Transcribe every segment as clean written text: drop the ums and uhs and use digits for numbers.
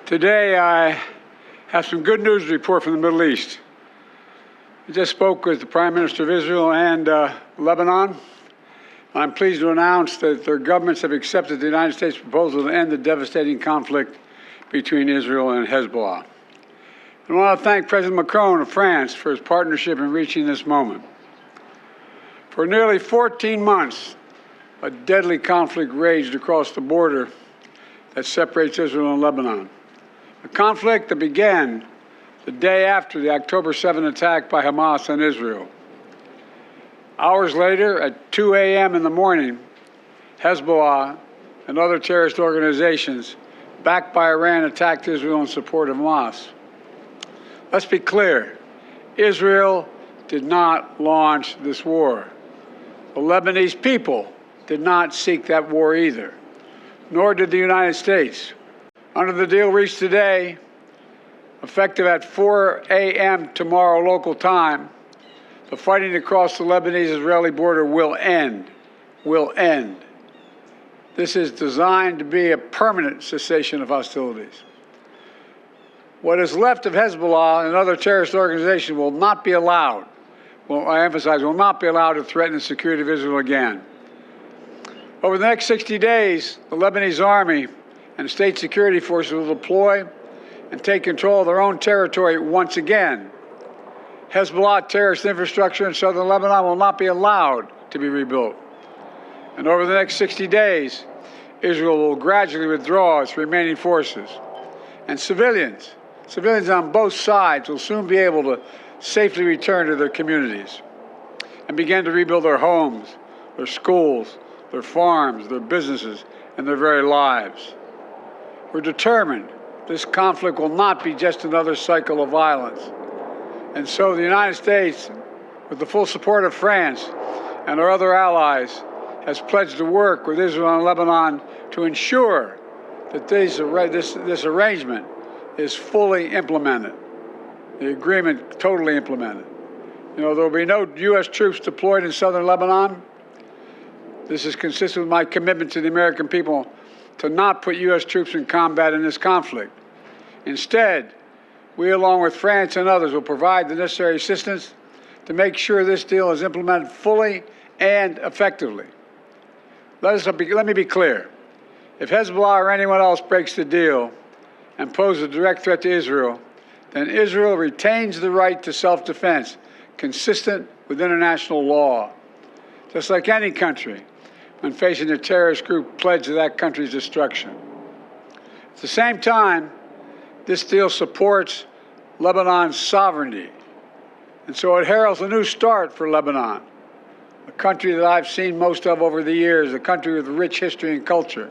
Today, I have some good news to report from the Middle East. I just spoke with the Prime Minister of Israel and Lebanon. I'm pleased to announce that their governments have accepted the United States proposal to end the devastating conflict between Israel and Hezbollah. I want to thank President Macron of France for his partnership in reaching this moment. For nearly 14 months, a deadly conflict raged across the border that separates Israel and Lebanon. A conflict that began the day after the October 7 attack by Hamas on Israel. Hours later, at 2 a.m. in the morning, Hezbollah and other terrorist organizations backed by Iran attacked Israel in support of Hamas. Let's be clear, Israel did not launch this war. The Lebanese people did not seek that war either, nor did the United States. Under the deal reached today, effective at 4 a.m. tomorrow local time, the fighting across the Lebanese-Israeli border will end. This is designed to be a permanent cessation of hostilities. What is left of Hezbollah and other terrorist organizations will not be allowed, I emphasize, will not be allowed to threaten the security of Israel again. Over the next 60 days, the Lebanese army and state security forces will deploy and take control of their own territory once again. Hezbollah terrorist infrastructure in southern Lebanon will not be allowed to be rebuilt. And over the next 60 days, Israel will gradually withdraw its remaining forces. And civilians on both sides will soon be able to safely return to their communities and begin to rebuild their homes, their schools, their farms, their businesses, and their very lives. We're determined this conflict will not be just another cycle of violence. And so the United States, with the full support of France and our other allies, has pledged to work with Israel and Lebanon to ensure that this arrangement is fully implemented, the agreement totally implemented. There will be no U.S. troops deployed in southern Lebanon. This is consistent with my commitment to the American people to not put U.S. troops in combat in this conflict. Instead, we, along with France and others, will provide the necessary assistance to make sure this deal is implemented fully and effectively. Let me be clear. If Hezbollah or anyone else breaks the deal and poses a direct threat to Israel, then Israel retains the right to self-defense, consistent with international law, just like any country when facing a terrorist group pledged to that country's destruction. At the same time, this deal supports Lebanon's sovereignty, and so it heralds a new start for Lebanon, a country that I've seen most of over the years, a country with rich history and culture.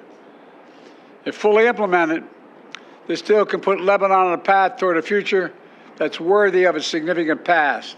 If fully implemented, this deal can put Lebanon on a path toward a future that's worthy of its significant past.